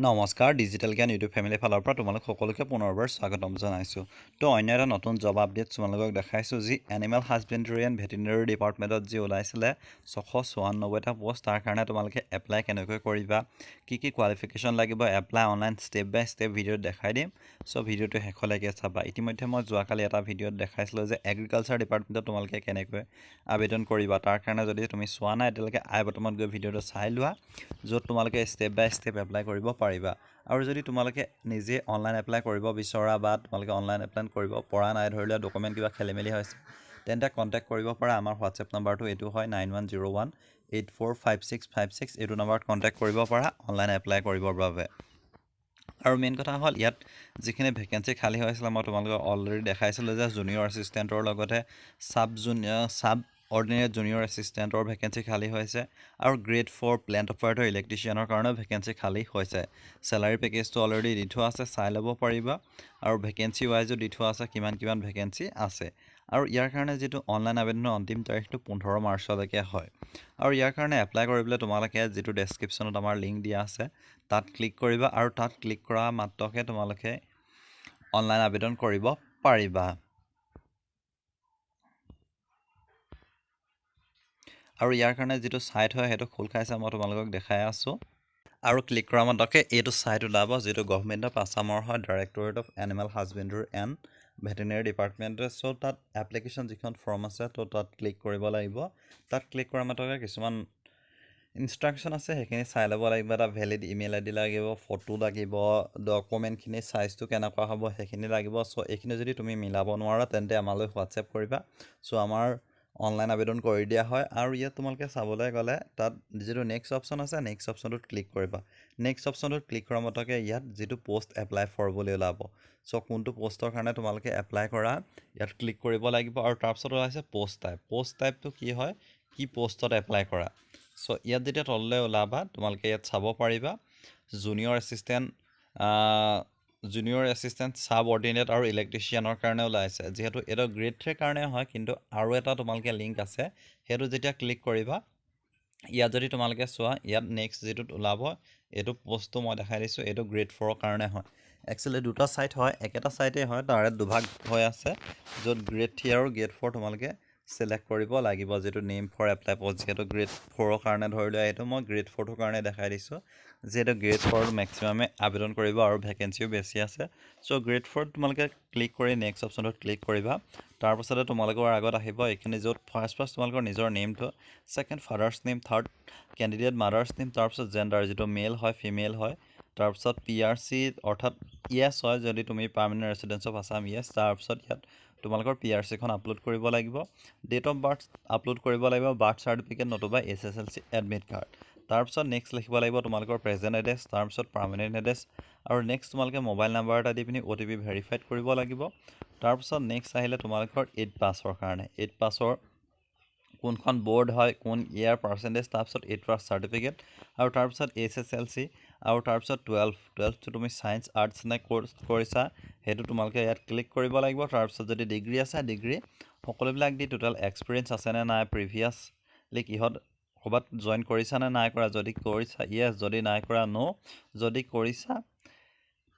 নমস্কাৰ ডিজিটেল জ্ঞান YouTube family ফালৰ পৰা তোমালোক সকলোকে পুনৰবাৰ স্বাগতম জনাইছোঁ। তো অন্য এটা নতুন জব আপডেট তোমালোকক দেখাইছোঁ যি এনিমেল হাজবেণ্ডাৰী এণ্ড ভেটেৰিনেৰী ডিপাৰ্টমেণ্টত যি ওলাইছিলে 694টা পোষ্ট। তাৰ কাৰণে তোমালোকে এপ্লাই কেনেকৈ কৰিবা, কি কোৱালিফিকেশ্যন লাগিব, এপ্লাই অনলাইন ষ্টেপ বাই ষ্টেপ ভিডিঅ'ত দেখাই দিম। চ' ভিডিঅ'টো শেষলৈকে চাবা। ইতিমধ্যে মই যোৱাকালি এটা ভিডিঅ'ত দেখাইছিলোঁ যে এগ্ৰিকালচাৰ ডিপাৰ্টমেণ্টত তোমালোকে কেনেকৈ আবেদন কৰিবা। তাৰ কাৰণে যদি তুমি চোৱা নাই এতিয়ালৈকে আই বটমত গৈ ভিডিঅ'টো চাই লোৱা, য'ত তোমালোকে ষ্টেপ বাই ষ্টেপ এপ্লাই কৰিব পাৰিবা। আৰু যদি তোমালোকে নিজে অনলাইন এপ্লাই কৰিব বিচৰা বা তোমালোকে অনলাইন এপ্লাই কৰিব পৰা নাই, ধৰি লোৱা ডকুমেণ্ট কিবা খেলিমেলি হৈছে, তেন্তে কণ্টেক্ট কৰিব পাৰা। আমাৰ হোৱাটছএপ নাম্বাৰটো এইটো হয় 9101845656। এইটো নাম্বাৰত কণ্টেক্ট কৰিব পাৰা অনলাইন এপ্লাই কৰিবৰ বাবে। আৰু মেইন কথা হ'ল ইয়াত যিখিনি ভেকেঞ্চি খালী হৈছিলে মই তোমালোকক অলৰেডি দেখাইছিলোঁ যে জুনিয়ৰ এছিষ্টেণ্টৰ লগতে চাব অৰ্ডিনেট জুনিয়ৰ এছিষ্টেণ্টৰ ভেকেঞ্চি খালী হৈছে আৰু গ্ৰেড 4 প্লেণ্ট অপাৰেটৰ ইলেক্ট্ৰিচিয়ানৰ কাৰণেও ভেকেঞ্চি খালী হৈছে। চেলাৰী পেকেজটো অলৰেডি দি থোৱা আছে, চাই ল'ব পাৰিবা। আৰু ভেকেঞ্চি ৱাইজো দি থোৱা আছে কিমান ভেকেঞ্চি আছে। আৰু ইয়াৰ কাৰণে যিটো অনলাইন আবেদনৰ অন্তিম তাৰিখটো 15 মাৰ্চলৈকে হয়। আৰু ইয়াৰ কাৰণে এপ্লাই কৰিবলৈ তোমালোকে যিটো ডেছক্ৰিপশ্যনত আমাৰ লিংক দিয়া আছে তাত ক্লিক কৰিবা, আৰু তাত ক্লিক কৰা মাত্ৰকে তোমালোকে অনলাইন আবেদন কৰিব পাৰিবা। আৰু ইয়াৰ কাৰণে যিটো ছাইট হয় সেইটো খোল খাইছে, মই তোমালোকক দেখাই আছোঁ। আৰু ক্লিক কৰা মাত্ৰকে এইটো ছাইট ওলাব যিটো গভৰ্ণমেণ্ট অফ আছামৰ হয়, directorate of animal husbandry and veterinary ডিপাৰ্টমেণ্টে। চ' তাত এপ্লিকেশ্যন যিখন ফৰ্ম আছে তো তাত ক্লিক কৰিব লাগিব। তাত ক্লিক কৰা মাত্ৰকে কিছুমান ইনষ্ট্ৰাকশ্যন আছে, সেইখিনি চাই ল'ব লাগিব। এটা ভেলিড ইমেইল আই ডি লাগিব, ফটো লাগিব, ডকুমেণ্টখিনি চাইজটো কেনেকুৱা হ'ব সেইখিনি লাগিব। চ' এইখিনি যদি তুমি মিলাব নোৱাৰা তেন্তে আমালৈ হোৱাটছএপ কৰিবা। চ' আমাৰ অনলাইন আবেদন কৰি দিয়া হয়। আৰু ইয়াত তোমালোকে চাবলৈ গ'লে তাত যিটো নেক্সট অপশ্যন আছে নেক্সট অপশ্যনটোত ক্লিক কৰিবা। নেক্সট অপশ্যনটোত ক্লিক কৰা মাত্ৰকে ইয়াত যিটো পষ্ট এপ্লাই ফৰ বুলি ওলাব। চ' কোনটো পষ্টৰ কাৰণে তোমালোকে এপ্লাই কৰা ইয়াত ক্লিক কৰিব লাগিব। আৰু তাৰপিছত ওলাইছে পষ্ট টাইপ। পষ্ট টাইপটো কি হয়, কি পষ্টত এপ্লাই কৰা। চ' ইয়াত যেতিয়া তললৈ ওলাবা তোমালোকে ইয়াত চাব পাৰিবা জুনিয়ৰ এছিষ্টেণ্ট চাব অৰ্ডিনেট আৰু ইলেক্ট্ৰিচিয়ানৰ কাৰণে ওলাইছে। যিহেতু এইটো গ্ৰেড 3 কাৰণে হয়, কিন্তু আৰু এটা তোমালোকে লিংক আছে সেইটো যেতিয়া ক্লিক কৰিবা ইয়াত যদি তোমালোকে চোৱা ইয়াত নেক্সট যিটোত ওলাব এইটো পষ্টটো মই দেখাই দিছোঁ, এইটো গ্ৰেড 4ৰ কাৰণে হয়। একচুৱেলি দুটা ছাইট হয়, একেটা ছাইটেই হয়, তাৰে দুভাগ হৈ আছে য'ত গ্ৰেড 3 আৰু গ্ৰেড 4 তোমালোকে চিলেক্ট কৰিব লাগিব। যিটো নেম ফৰ এপ্লাই পষ্ট যিহেতু গ্ৰেড 4ৰ কাৰণে ধৰি লোৱা, এইটো মই গ্ৰেড 4টোৰ কাৰণে দেখাই দিছোঁ যিহেতু গ্ৰেড 4 মেক্সিমামে আবেদন কৰিব আৰু ভেকেঞ্চিও বেছি আছে। চ' গ্ৰেড 4 তোমালোকে ক্লিক কৰি নেক্সট অপশ্যনটোত ক্লিক কৰিবা। তাৰপাছতে তোমালোকৰ আগত আহিব এইখিনি য'ত ফাৰ্ষ্ট তোমালোকৰ নিজৰ নেমটো, second father's name, third candidate mother's name, তাৰপিছত জেণ্ডাৰ যিটো মেল হয় ফিমেল হয়, তাৰপিছত PRC অৰ্থাৎ য়েছ হয় যদি তুমি পাৰ্মানেণ্ট ৰেচিডেঞ্চ অফ আছাম য়েছ। তাৰপিছত ইয়াত তোমালোকৰ PRCখন আপলোড কৰিব লাগিব, ডেট অফ বাৰ্থ আপলোড কৰিব লাগিব, বাৰ্থ চাৰ্টিফিকেট নতুবা SSLC এডমিট কাৰ্ড। তাৰপিছত নেক্সট লিখিব লাগিব তোমালোকৰ প্ৰেজেণ্ট এড্ৰেছ, তাৰপিছত পাৰ্মানেণ্ট এড্ৰেছ, আৰু নেক্সট তোমালোকে মোবাইল নাম্বাৰ এটা দি পিনি OTP ভেৰিফাইড কৰিব লাগিব। তাৰপিছত নেক্সট আহিলে তোমালোকৰ 8 পাছৰ কাৰণে 8 পাছৰ কোনখন বৰ্ড হয়, কোন ইয়াৰ পাৰ্চেণ্টেজ, তাৰপিছত 8 পাছ চাৰ্টিফিকেট, আৰু তাৰপিছত SSLC, আৰু তাৰপিছত 12টো তুমি ছায়েন্স আৰ্টছ নে কোৰ্চ কৰিছা সেইটো তোমালোকে ইয়াত ক্লিক কৰিব লাগিব। তাৰপিছত যদি ডিগ্ৰী আছে ডিগ্ৰী সকলোবিলাক দি টোটেল এক্সপিৰিয়েঞ্চ আছেনে নাই, প্ৰিভিয়াছলি কিহত ক'ৰবাত জইন কৰিছা নে নাই কৰা, যদি কৰিছা য়েছ, যদি নাই কৰা ন', যদি কৰিছা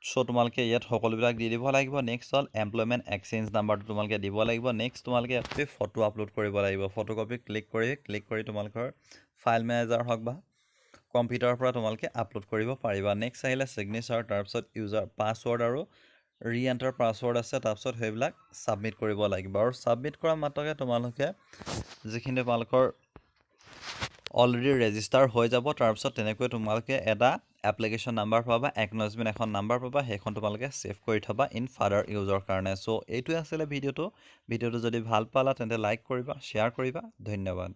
চ' তোমালোকে ইয়াত সকলোবিলাক দি দিব লাগিব। নেক্সট হ'ল এমপ্লয়মেণ্ট এক্সচেঞ্জ নাম্বাৰটো তোমালোকে দিব লাগিব। নেক্সট তোমালোকে ইয়াতে ফটো আপলোড কৰিব লাগিব। ফটোকপি ক্লিক কৰি তোমালোকৰ ফাইল মেনেজাৰ হওক বা কম্পিউটাৰৰ পৰা তোমালোকে আপলোড কৰিব পাৰিবা। নেক্সট আহিলে ছিগনেচাৰ, তাৰপিছত ইউজাৰ পাছৱৰ্ড আৰু ৰি-এণ্টাৰ পাছৱৰ্ড আছে, তাৰপিছত সেইবিলাক ছাবমিট কৰিব লাগিব। আৰু ছাবমিট কৰা মাত্ৰকে তোমালোকে যিখিনি তোমালোকৰ অলৰেডি ৰেজিষ্টাৰ হৈ যাব, তাৰপিছত তেনেকৈ তোমালোকে এটা এপ্লিকেশ্যন নাম্বাৰ পাবা, একনলেজমেণ্ট এখন নাম্বাৰ পাবা, সেইখন তোমালোকে ছেভ কৰি থ'বা ইন ফাদাৰ ইউজৰ কাৰণে। চ' এইটোৱে আছিলে ভিডিঅ'টো যদি ভাল পালা তেন্তে লাইক কৰিবা, শ্বেয়াৰ কৰিবা। ধন্যবাদ।